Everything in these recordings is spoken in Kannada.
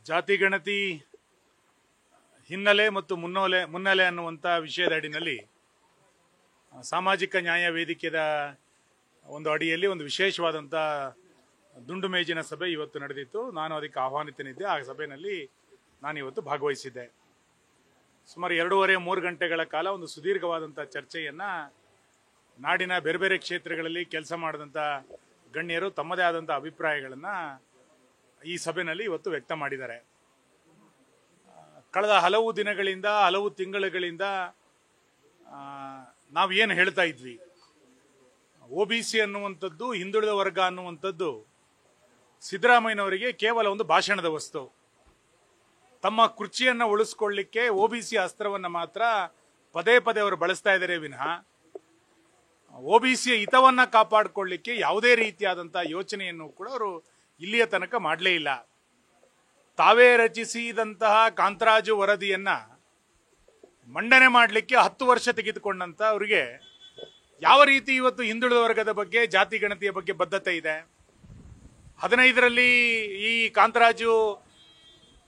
ಜಾತಿ ಗಣತಿ ಹಿನ್ನೆಲೆ ಮತ್ತು ಮುನ್ನೆಲೆ ಅನ್ನುವಂಥ ವಿಷಯದ ಅಡಿನಲ್ಲಿ ಸಾಮಾಜಿಕ ನ್ಯಾಯ ವೇದಿಕೆಯ ಒಂದು ಅಡಿಯಲ್ಲಿ ಒಂದು ವಿಶೇಷವಾದಂಥ ದುಂಡು ಮೇಜಿನ ಸಭೆ ಇವತ್ತು ನಡೆದಿತ್ತು. ನಾನು ಅದಕ್ಕೆ ಆಹ್ವಾನಿತನಿದ್ದೆ. ಆ ಸಭೆಯಲ್ಲಿ ನಾನು ಇವತ್ತು ಭಾಗವಹಿಸಿದ್ದೆ. ಸುಮಾರು 2.5-3 ಗಂಟೆಗಳ ಕಾಲ ಒಂದು ಸುದೀರ್ಘವಾದಂಥ ಚರ್ಚೆಯನ್ನು ನಾಡಿನ ಬೇರೆ ಬೇರೆ ಕ್ಷೇತ್ರಗಳಲ್ಲಿ ಕೆಲಸ ಮಾಡಿದಂಥ ಗಣ್ಯರು ತಮ್ಮದೇ ಆದಂಥ ಅಭಿಪ್ರಾಯಗಳನ್ನು ಈ ಸಭೆಯಲ್ಲಿ ಇವತ್ತು ವ್ಯಕ್ತ ಮಾಡಿದ್ದಾರೆ. ಕಳೆದ ಹಲವು ದಿನಗಳಿಂದ ಹಲವು ತಿಂಗಳುಗಳಿಂದ ನಾವು ಏನು ಹೇಳ್ತಾ ಇದ್ವಿ, OBC ಅನ್ನುವಂಥದ್ದು, ಹಿಂದುಳಿದ ವರ್ಗ ಅನ್ನುವಂಥದ್ದು ಸಿದ್ದರಾಮಯ್ಯನವರಿಗೆ ಕೇವಲ ಒಂದು ಭಾಷಣದ ವಸ್ತು. ತಮ್ಮ ಕುರ್ಚಿಯನ್ನು ಉಳಿಸ್ಕೊಳ್ಳಿಕ್ಕೆ OBC ಅಸ್ತ್ರವನ್ನು ಮಾತ್ರ ಪದೇ ಪದೇ ಅವರು ಬಳಸ್ತಾ ಇದ್ದಾರೆ ವಿನಃ OBC ಹಿತವನ್ನ ಕಾಪಾಡಿಕೊಳ್ಳಿಕ್ಕೆ ಯಾವುದೇ ರೀತಿಯಾದಂಥ ಯೋಚನೆಯನ್ನು ಕೂಡ ಅವರು ಇಲ್ಲಿಯ ತನಕ ಮಾಡಲೇ ಇಲ್ಲ. ತಾವೇ ರಚಿಸಿದಂತಹ ಕಾಂತರಾಜು ವರದಿಯನ್ನ ಮಂಡನೆ ಮಾಡಲಿಕ್ಕೆ 10 ವರ್ಷ ತೆಗೆದುಕೊಂಡಂತ ಅವರಿಗೆ ಯಾವ ರೀತಿ ಇವತ್ತು ಹಿಂದುಳಿದ ವರ್ಗದ ಬಗ್ಗೆ, ಜಾತಿ ಗಣತಿಯ ಬಗ್ಗೆ ಬದ್ಧತೆ ಇದೆ? 15ರಲ್ಲಿ ಈ ಕಾಂತರಾಜು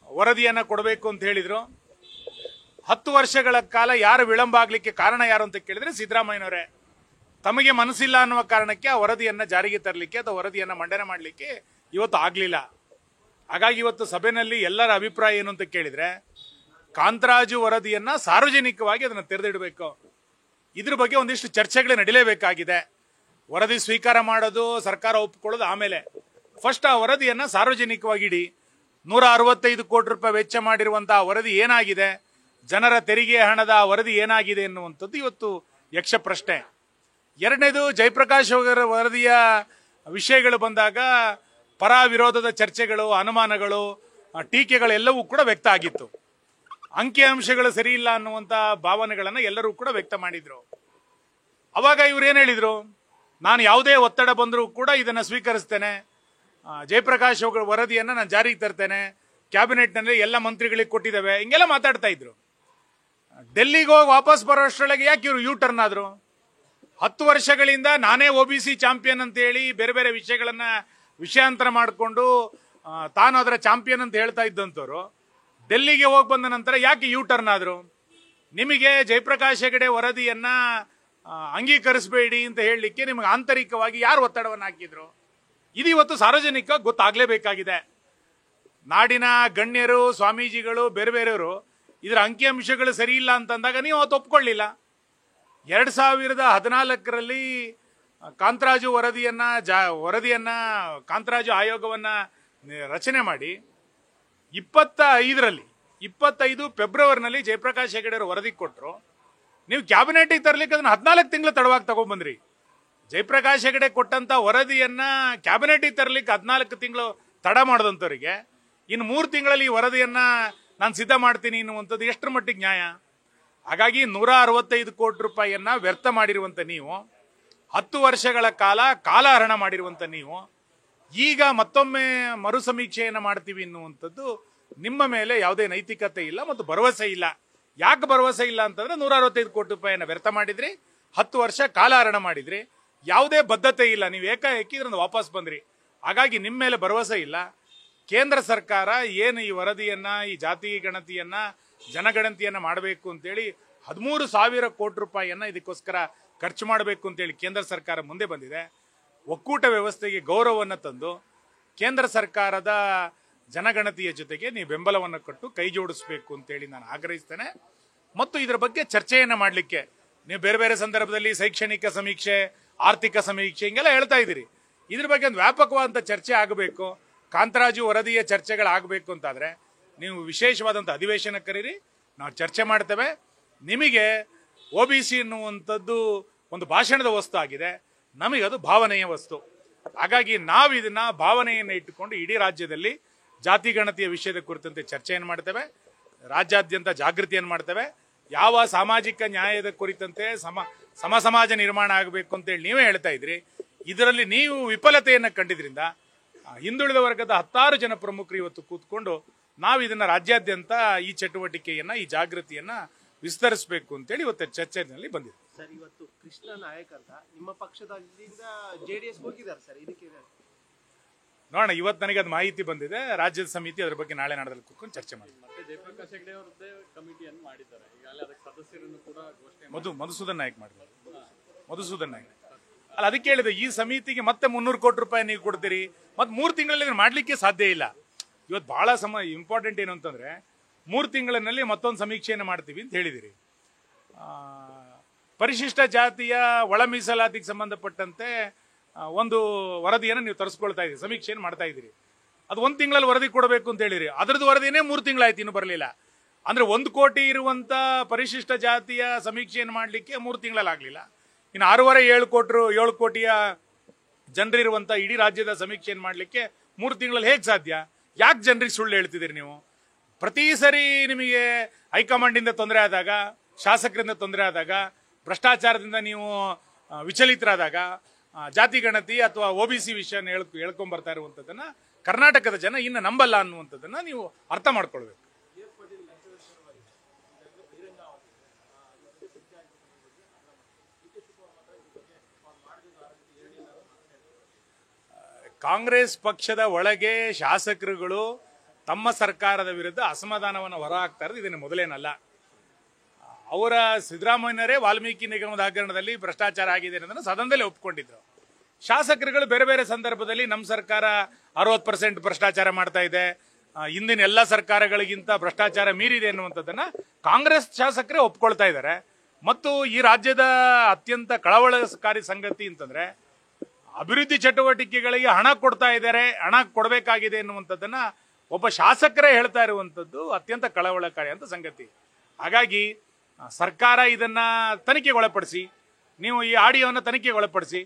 ವರದಿಯನ್ನ ಕೊಡಬೇಕು ಅಂತ ಹೇಳಿದ್ರು. 10 ವರ್ಷಗಳ ಕಾಲ ಯಾರು ವಿಳಂಬ ಆಗ್ಲಿಕ್ಕೆ ಕಾರಣ ಯಾರು ಅಂತ ಕೇಳಿದ್ರೆ ಸಿದ್ದರಾಮಯ್ಯನವರೇ. ತಮಗೆ ಮನಸ್ಸಿಲ್ಲ ಅನ್ನುವ ಕಾರಣಕ್ಕೆ ಆ ವರದಿಯನ್ನ ಜಾರಿಗೆ ತರಲಿಕ್ಕೆ ಅಥವಾ ವರದಿಯನ್ನ ಮಂಡನೆ ಮಾಡಲಿಕ್ಕೆ ಇವತ್ತು ಆಗ್ಲಿಲ್ಲ. ಹಾಗಾಗಿ ಇವತ್ತು ಸಭೆಯಲ್ಲಿ ಎಲ್ಲರ ಅಭಿಪ್ರಾಯ ಏನು ಅಂತ ಕೇಳಿದ್ರೆ, ಕಾಂತರಾಜು ವರದಿಯನ್ನ ಸಾರ್ವಜನಿಕವಾಗಿ ಅದನ್ನು ತೆರೆದಿಡಬೇಕು. ಇದ್ರ ಬಗ್ಗೆ ಒಂದಿಷ್ಟು ಚರ್ಚೆಗಳು ನಡೀಲೇಬೇಕಾಗಿದೆ. ವರದಿ ಸ್ವೀಕಾರ ಮಾಡೋದು, ಸರ್ಕಾರ ಒಪ್ಪಿಕೊಳ್ಳೋದು ಆಮೇಲೆ. ಫಸ್ಟ್ ಆ ವರದಿಯನ್ನ ಸಾರ್ವಜನಿಕವಾಗಿ ಇಡಿ. 165 ಕೋಟಿ ರೂಪಾಯಿ ವೆಚ್ಚ ಮಾಡಿರುವಂತಹ ವರದಿ ಏನಾಗಿದೆ, ಜನರ ತೆರಿಗೆ ಹಣದ ವರದಿ ಏನಾಗಿದೆ ಎನ್ನುವಂಥದ್ದು ಇವತ್ತು ಯಕ್ಷ ಪ್ರಶ್ನೆ. ಎರಡನೇದು, ಜಯಪ್ರಕಾಶ್ ಅವರ ವರದಿಯ ವಿಷಯಗಳು ಬಂದಾಗ ಪರ ವಿರೋಧದ ಚರ್ಚೆಗಳು, ಅನುಮಾನಗಳು, ಟೀಕೆಗಳೆಲ್ಲವೂ ಕೂಡ ವ್ಯಕ್ತ ಆಗಿತ್ತು. ಅಂಕಿಅಂಶಗಳು ಸರಿ ಇಲ್ಲ ಅನ್ನುವಂಥ ಭಾವನೆಗಳನ್ನು ಎಲ್ಲರೂ ಕೂಡ ವ್ಯಕ್ತ ಮಾಡಿದ್ರು. ಅವಾಗ ಇವ್ರು ಏನ್ ಹೇಳಿದ್ರು, ನಾನು ಯಾವುದೇ ಒತ್ತಡ ಬಂದರೂ ಕೂಡ ಇದನ್ನು ಸ್ವೀಕರಿಸ್ತೇನೆ, ಜಯಪ್ರಕಾಶ್ ಅವರ ವರದಿಯನ್ನು ನಾನು ಜಾರಿಗೆ ತರ್ತೇನೆ, ಕ್ಯಾಬಿನೆಟ್ನಲ್ಲಿ ಎಲ್ಲ ಮಂತ್ರಿಗಳಿಗೆ ಕೊಟ್ಟಿದ್ದೇವೆ, ಹಿಂಗೆಲ್ಲ ಮಾತಾಡ್ತಾ ಇದ್ರು. ಡೆಲ್ಲಿಗೆ ಹೋಗಿ ವಾಪಸ್ ಬರೋಷ್ಟರೊಳಗೆ ಯಾಕೆ ಇವರು ಯೂ ಟರ್ನ್ ಆದ್ರು? 10 ವರ್ಷಗಳಿಂದ ನಾನೇ OBC ಚಾಂಪಿಯನ್ ಅಂತ ಹೇಳಿ ಬೇರೆ ಬೇರೆ ವಿಷಯಗಳನ್ನ ವಿಷಯಾಂತರ ಮಾಡಿಕೊಂಡು ತಾನು ಅದರ ಚಾಂಪಿಯನ್ ಅಂತ ಹೇಳ್ತಾ ಇದ್ದಂಥವ್ರು ಡೆಲ್ಲಿಗೆ ಹೋಗಿ ಬಂದ ನಂತರ ಯಾಕೆ ಯೂ ಟರ್ನ್ ಆದ್ರು? ನಿಮಗೆ ಜಯಪ್ರಕಾಶ್ ಹೆಗಡೆ ವರದಿಯನ್ನ ಅಂಗೀಕರಿಸಬೇಡಿ ಅಂತ ಹೇಳಲಿಕ್ಕೆ ನಿಮಗೆ ಆಂತರಿಕವಾಗಿ ಯಾರು ಒತ್ತಡವನ್ನು ಹಾಕಿದ್ರು? ಇದು ಇವತ್ತು ಸಾರ್ವಜನಿಕ ಗೊತ್ತಾಗಲೇಬೇಕಾಗಿದೆ. ನಾಡಿನ ಗಣ್ಯರು, ಸ್ವಾಮೀಜಿಗಳು, ಬೇರೆ ಬೇರೆಯವರು ಇದರ ಅಂಕಿಅಂಶಗಳು ಸರಿ ಇಲ್ಲ ಅಂತಂದಾಗ ನೀವು ಅವತ್ತು ಒಪ್ಕೊಳ್ಳಿಲ್ಲ. 2014ರಲ್ಲಿ ಕಾಂತರಾಜು ವರದಿಯನ್ನ ಕಾಂತರಾಜು ಆಯೋಗವನ್ನ ರಚನೆ ಮಾಡಿ 25 ಫೆಬ್ರವರಿನಲ್ಲಿ ಜಯಪ್ರಕಾಶ್ ಹೆಗಡೆ ವರದಿ ಕೊಟ್ಟರು. ನೀವು ಕ್ಯಾಬಿನೆಟ್ಗೆ ತರಲಿಕ್ಕೆ ಅದನ್ನ 14 ತಿಂಗಳು ತಡವಾಗಿ ತಗೊಂಡ್ಬಂದ್ರಿ. ಜಯಪ್ರಕಾಶ್ ಹೆಗಡೆ ಕೊಟ್ಟಂತ ವರದಿಯನ್ನ ಕ್ಯಾಬಿನೆಟ್ಗೆ ತರಲಿಕ್ಕೆ 14 ತಿಂಗಳು ತಡ ಮಾಡಿದಂಥವ್ರಿಗೆ ಇನ್ನು 3 ತಿಂಗಳಲ್ಲಿ ಈ ವರದಿಯನ್ನ ನಾನು ಸಿದ್ಧ ಮಾಡ್ತೀನಿ ಅನ್ನುವಂಥದ್ದು ಎಷ್ಟರ ಮಟ್ಟಿಗೆ ನ್ಯಾಯ? ಹಾಗಾಗಿ 165 ಕೋಟಿ ರೂಪಾಯಿಯನ್ನ ವ್ಯರ್ಥ ಮಾಡಿರುವಂತ ನೀವು, 10 ವರ್ಷಗಳ ಕಾಲಹರಣ ಮಾಡಿರುವಂತ ನೀವು, ಈಗ ಮತ್ತೊಮ್ಮೆ ಮರು ಸಮೀಕ್ಷೆಯನ್ನು ಮಾಡ್ತೀವಿ ಎನ್ನುವಂಥದ್ದು ನಿಮ್ಮ ಮೇಲೆ ಯಾವುದೇ ನೈತಿಕತೆ ಇಲ್ಲ ಮತ್ತು ಭರವಸೆ ಇಲ್ಲ. ಯಾಕೆ ಭರವಸೆ ಇಲ್ಲ ಅಂತಂದ್ರೆ 165 ಕೋಟಿ ರೂಪಾಯಿಯನ್ನು ವ್ಯರ್ಥ ಮಾಡಿದ್ರಿ, 10 ವರ್ಷ ಕಾಲಹರಣ ಮಾಡಿದ್ರಿ, ಯಾವುದೇ ಬದ್ಧತೆ ಇಲ್ಲ, ನೀವು ಏಕಾಏಕಿ ಇದರಿಂದ ವಾಪಸ್ ಬಂದ್ರಿ. ಹಾಗಾಗಿ ನಿಮ್ಮ ಮೇಲೆ ಭರವಸೆ ಇಲ್ಲ. ಕೇಂದ್ರ ಸರ್ಕಾರ ಏನು ಈ ವರದಿಯನ್ನ, ಈ ಜಾತಿ ಗಣತಿಯನ್ನ, ಜನಗಣತಿಯನ್ನ ಮಾಡಬೇಕು ಅಂತೇಳಿ 13,000 ಕೋಟಿ ರೂಪಾಯಿಯನ್ನ ಇದಕ್ಕೋಸ್ಕರ ಖರ್ಚು ಮಾಡಬೇಕು ಅಂತೇಳಿ ಕೇಂದ್ರ ಸರ್ಕಾರ ಮುಂದೆ ಬಂದಿದೆ. ಒಕ್ಕೂಟ ವ್ಯವಸ್ಥೆಗೆ ಗೌರವವನ್ನು ತಂದು ಕೇಂದ್ರ ಸರ್ಕಾರದ ಜನಗಣತಿಯ ಜೊತೆಗೆ ನೀವು ಬೆಂಬಲವನ್ನು ಕೊಟ್ಟು ಕೈ ಜೋಡಿಸಬೇಕು ಅಂತೇಳಿ ನಾನು ಆಗ್ರಹಿಸ್ತೇನೆ. ಮತ್ತು ಇದರ ಬಗ್ಗೆ ಚರ್ಚೆಯನ್ನು ಮಾಡಲಿಕ್ಕೆ ನೀವು ಬೇರೆ ಬೇರೆ ಸಂದರ್ಭದಲ್ಲಿ ಶೈಕ್ಷಣಿಕ ಸಮೀಕ್ಷೆ, ಆರ್ಥಿಕ ಸಮೀಕ್ಷೆ ಹಿಂಗೆಲ್ಲ ಹೇಳ್ತಾ ಇದ್ದೀರಿ. ಇದ್ರ ಬಗ್ಗೆ ಒಂದು ವ್ಯಾಪಕವಾದಂಥ ಚರ್ಚೆ ಆಗಬೇಕು. ಕಾಂತರಾಜು ವರದಿಯ ಚರ್ಚೆಗಳಾಗಬೇಕು ಅಂತಾದ್ರೆ ನೀವು ವಿಶೇಷವಾದಂಥ ಅಧಿವೇಶನ ಕರೀರಿ, ನಾವು ಚರ್ಚೆ ಮಾಡ್ತೇವೆ. ನಿಮಗೆ OBC ಎನ್ನುವಂಥದ್ದು ಒಂದು ಭಾಷಣದ ವಸ್ತು ಆಗಿದೆ, ನಮಗದು ಭಾವನೆಯ ವಸ್ತು. ಹಾಗಾಗಿ ನಾವು ಇದನ್ನ ಭಾವನೆಯನ್ನು ಇಟ್ಟುಕೊಂಡು ಇಡೀ ರಾಜ್ಯದಲ್ಲಿ ಜಾತಿ ಗಣತಿಯ ವಿಷಯದ ಕುರಿತಂತೆ ಚರ್ಚೆಯನ್ನು ಮಾಡ್ತೇವೆ, ರಾಜ್ಯಾದ್ಯಂತ ಜಾಗೃತಿಯನ್ನು ಮಾಡ್ತೇವೆ. ಯಾವ ಸಾಮಾಜಿಕ ನ್ಯಾಯದ ಕುರಿತಂತೆ ಸಮಾಜ ನಿರ್ಮಾಣ ಆಗಬೇಕು ಅಂತೇಳಿ ನೀವೇ ಹೇಳ್ತಾ ಇದ್ರಿ. ಇದರಲ್ಲಿ ನೀವು ವಿಫಲತೆಯನ್ನು ಕಂಡಿದ್ರಿಂದ ಹಿಂದುಳಿದ ವರ್ಗದ 10 ಜನ ಪ್ರಮುಖರು ಇವತ್ತು ಕೂತ್ಕೊಂಡು ನಾವು ಇದನ್ನ ರಾಜ್ಯಾದ್ಯಂತ ಈ ಚಟುವಟಿಕೆಯನ್ನ, ಈ ಜಾಗೃತಿಯನ್ನ ವಿಸ್ತರಿಸಬೇಕು ಅಂತೇಳಿ ಇವತ್ತು ಚರ್ಚೆಯಲ್ಲಿ ಬಂದಿದೆ. ಸರ್, ಇವತ್ತು ಕೃಷ್ಣ ನಾಯಕ್ ಅಂತ ನಿಮ್ಮ ಪಕ್ಷದಿಂದ JDS ಹೋಗಿದ್ದಾರೆ ಸರ್, ಇದಕ್ಕೆ ನೋಡೋಣ. ಇವತ್ತು ನನಗೆ ಅದು ಮಾಹಿತಿ ಬಂದಿದೆ. ರಾಜ್ಯದ ಸಮಿತಿ ಅದ್ರ ಬಗ್ಗೆ ನಾಳೆ ನಾಡದಲ್ಲಿ ಕೂತ್ಕೊಂಡು ಚರ್ಚೆ ಮಾಡಿ. ಮತ್ತೆ ಜಯಪ್ರಕಾಶ್ ಹೆಗಡೆ ಅವರದ್ದೇ ಕಮಿಟಿಯನ್ನು ಮಾಡಿದ್ದಾರೆ. ಈಗಾಗಲೇ ಅದಕ್ಕೆ ಸದಸ್ಯರನ್ನು ಕೂಡ ಘೋಷಣೆ ಮಧುಸೂದನ್ ನಾಯಕ್ ಮಾಡಿದ್ರು. ಮಧುಸೂದನ್ ನಾಯಕ್ ಅಲ್ಲ, ಅದಕ್ಕೆ ಹೇಳಿದೆ ಈ ಸಮಿತಿಗೆ ಮತ್ತೆ 300 ಕೋಟಿ ರೂಪಾಯಿ ನೀವು ಕೊಡ್ತೀರಿ, ಮತ್ತೆ 3 ತಿಂಗಳಲ್ಲಿ ಮಾಡ್ಲಿಕ್ಕೆ ಸಾಧ್ಯ ಇಲ್ಲ. ಇವತ್ತು ಬಹಳ ಇಂಪಾರ್ಟೆಂಟ್ ಏನು ಅಂತಂದ್ರೆ 3 ತಿಂಗಳಿನಲ್ಲಿ ಮತ್ತೊಂದು ಸಮೀಕ್ಷೆಯನ್ನು ಮಾಡ್ತೀವಿ ಅಂತ ಹೇಳಿದಿರಿ. ಪರಿಶಿಷ್ಟ ಜಾತಿಯ ಒಳ ಮೀಸಲಾತಿಗೆ ಸಂಬಂಧಪಟ್ಟಂತೆ ಒಂದು ವರದಿಯನ್ನು ನೀವು ತರಿಸ್ಕೊಳ್ತಾ ಇದ್ದೀರಿ, ಸಮೀಕ್ಷೆಯನ್ನು ಮಾಡ್ತಾ ಇದ್ದೀರಿ. ಅದು 1 ತಿಂಗಳಲ್ಲಿ ವರದಿ ಕೊಡಬೇಕು ಅಂತ ಹೇಳಿರಿ. ಅದರದ್ದು ವರದಿನೇ 3 ತಿಂಗಳಾಯ್ತು, ಇನ್ನೂ ಬರಲಿಲ್ಲ. ಅಂದ್ರೆ 1 ಕೋಟಿ ಇರುವಂತ ಪರಿಶಿಷ್ಟ ಜಾತಿಯ ಸಮೀಕ್ಷೆಯನ್ನು ಮಾಡಲಿಕ್ಕೆ 3 ತಿಂಗಳಲ್ಲಿ ಆಗಲಿಲ್ಲ. ಇನ್ನು 6.5-7 ಕೋಟಿಯ ಜನರಿರುವಂತ ಇಡೀ ರಾಜ್ಯದ ಸಮೀಕ್ಷೆಯನ್ನು ಮಾಡಲಿಕ್ಕೆ 3 ತಿಂಗಳಲ್ಲಿ ಹೇಗೆ ಸಾಧ್ಯ? ಯಾಕೆ ಜನರಿಗೆ ಸುಳ್ಳು ಹೇಳ್ತಿದ್ದೀರಿ ನೀವು? ಪ್ರತಿ ಸರಿ ನಿಮಗೆ ಹೈಕಮಾಂಡಿಂದ ತೊಂದರೆ ಆದಾಗ, ಶಾಸಕರಿಂದ ತೊಂದರೆ ಆದಾಗ, ಭ್ರಷ್ಟಾಚಾರದಿಂದ ನೀವು ವಿಚಲಿತರಾದಾಗ, ಜಾತಿ ಗಣತಿ ಅಥವಾ OBC ವಿಷಯ ಹೇಳ್ಕೊಂಡ್ ಬರ್ತಾ ಇರುವಂತದನ್ನ ಕರ್ನಾಟಕದ ಜನ ಇನ್ನು ನಂಬಲ್ಲ ಅನ್ನುವಂಥದ್ದನ್ನ ನೀವು ಅರ್ಥ ಮಾಡ್ಕೊಳ್ಬೇಕು. ಕಾಂಗ್ರೆಸ್ ಪಕ್ಷದ ಒಳಗೆ ಶಾಸಕರುಗಳು ತಮ್ಮ ಸರ್ಕಾರದ ವಿರುದ್ಧ ಅಸಮಾಧಾನವನ್ನು ಹೊರಹಾಕ್ತಾ ಇರೋದು ಇದನ್ನು ಮೊದಲೇನಲ್ಲ. ಅವರ ಸಿದ್ದರಾಮಯ್ಯನವರೇ ವಾಲ್ಮೀಕಿ ನಿಗಮದ ಹಗರಣದಲ್ಲಿ ಭ್ರಷ್ಟಾಚಾರ ಆಗಿದೆ ಅನ್ನೋದನ್ನು ಸದನದಲ್ಲಿ ಒಪ್ಪಿಕೊಂಡಿದ್ರು. ಶಾಸಕರುಗಳು ಬೇರೆ ಬೇರೆ ಸಂದರ್ಭದಲ್ಲಿ ನಮ್ಮ ಸರ್ಕಾರ 60% ಭ್ರಷ್ಟಾಚಾರ ಮಾಡ್ತಾ ಇದೆ, ಹಿಂದಿನ ಎಲ್ಲ ಸರ್ಕಾರಗಳಿಗಿಂತ ಭ್ರಷ್ಟಾಚಾರ ಮೀರಿದೆ ಅನ್ನುವಂಥದ್ದನ್ನ ಕಾಂಗ್ರೆಸ್ ಶಾಸಕರೇ ಒಪ್ಕೊಳ್ತಾ ಇದ್ದಾರೆ. ಮತ್ತು ಈ ರಾಜ್ಯದ ಅತ್ಯಂತ ಕಳವಳಕಾರಿ ಸಂಗತಿ ಅಂತಂದ್ರೆ ಅಭಿವೃದ್ಧಿ ಚಟುವಟಿಕೆಗಳಿಗೆ ಹಣ ಕೊಡ್ತಾ ಇದ್ದಾರೆ, ಹಣ ಕೊಡಬೇಕಾಗಿದೆ ಎನ್ನುವಂಥದ್ದನ್ನ ಒಬ್ಬ ಶಾಸಕರೇ ಹೇಳ್ತಾ ಇರುವಂಥದ್ದು ಅತ್ಯಂತ ಕಳವಳಕಾರಿ ಅಂತ ಸಂಗತಿ. ಹಾಗಾಗಿ ಸರ್ಕಾರ ಇದನ್ನ ತನಿಖೆಗೆ ಒಳಪಡಿಸಿ, ನೀವು ಈ ಆಡಿಯೋವನ್ನು ತನಿಖೆಗೆ ಒಳಪಡಿಸಿ.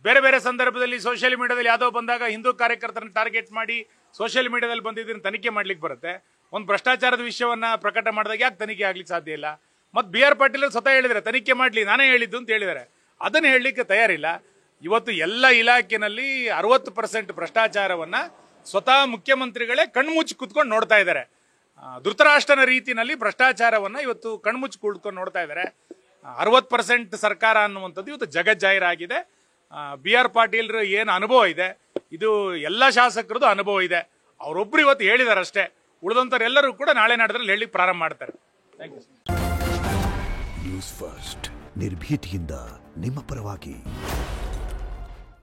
ಬೇರೆ ಬೇರೆ ಸಂದರ್ಭದಲ್ಲಿ ಸೋಷಿಯಲ್ ಮೀಡಿಯಾದಲ್ಲಿ ಯಾವುದೋ ಬಂದಾಗ ಹಿಂದೂ ಕಾರ್ಯಕರ್ತರನ್ನ ಟಾರ್ಗೆಟ್ ಮಾಡಿ ಸೋಷಿಯಲ್ ಮೀಡಿಯಾದಲ್ಲಿ ಬಂದಿದ್ದನ್ನು ತನಿಖೆ ಮಾಡ್ಲಿಕ್ಕೆ ಬರುತ್ತೆ. ಒಂದು ಭ್ರಷ್ಟಾಚಾರದ ವಿಷಯವನ್ನ ಪ್ರಕಟ ಮಾಡಿದಾಗ ಯಾಕೆ ತನಿಖೆ ಆಗ್ಲಿಕ್ಕೆ ಸಾಧ್ಯ ಇಲ್ಲ? ಮತ್ತು BR ಪಾಟೀಲ್ ಸ್ವತಃ ಹೇಳಿದರೆ ತನಿಖೆ ಮಾಡ್ಲಿ, ನಾನೇ ಹೇಳಿದ್ದು ಅಂತ ಹೇಳಿದ್ದಾರೆ. ಅದನ್ನು ಹೇಳಲಿಕ್ಕೆ ತಯಾರಿಲ್ಲ. ಇವತ್ತು ಎಲ್ಲ ಇಲಾಖೆನಲ್ಲಿ 60% ಭ್ರಷ್ಟಾಚಾರವನ್ನ ಸ್ವತಃ ಮುಖ್ಯಮಂತ್ರಿಗಳೇ ಕಣ್ಮುಚ್ಚಿ ಕುತ್ಕೊಂಡು ನೋಡ್ತಾ ಇದ್ದಾರೆ. ಧೃತರಾಷ್ಟ್ರನ ರೀತಿಯಲ್ಲಿ ಭ್ರಷ್ಟಾಚಾರವನ್ನ ಇವತ್ತು ಕಣ್ಮುಚ್ಚಿ ಕುತ್ಕೊಂಡು ನೋಡ್ತಾ ಇದ್ದಾರೆ. 60% ಸರ್ಕಾರ ಅನ್ನುವಂಥದ್ದು ಇವತ್ತು ಜಗಜ್ಜಾಹೀರಾಗಿದೆ. BR ಪಾಟೀಲ್ ಏನು ಅನುಭವ ಇದೆ, ಇದು ಎಲ್ಲ ಶಾಸಕರದ್ದು ಅನುಭವ ಇದೆ. ಅವರೊಬ್ರು ಇವತ್ತು ಹೇಳಿದಾರೆ ಅಷ್ಟೇ, ಉಳಿದಂತರೆಲ್ಲರೂ ಕೂಡ ನಾಳೆ ನಾಡಿದ್ರಲ್ಲಿ ಹೇಳಿ ಪ್ರಾರಂಭ ಮಾಡ್ತಾರೆ. Thank you. ನ್ಯೂಸ್ ಫಸ್ಟ್ ನಿರ್ಭೀತಿಯಿಂದ ನಿಮ್ಮ ಪರವಾಗಿ.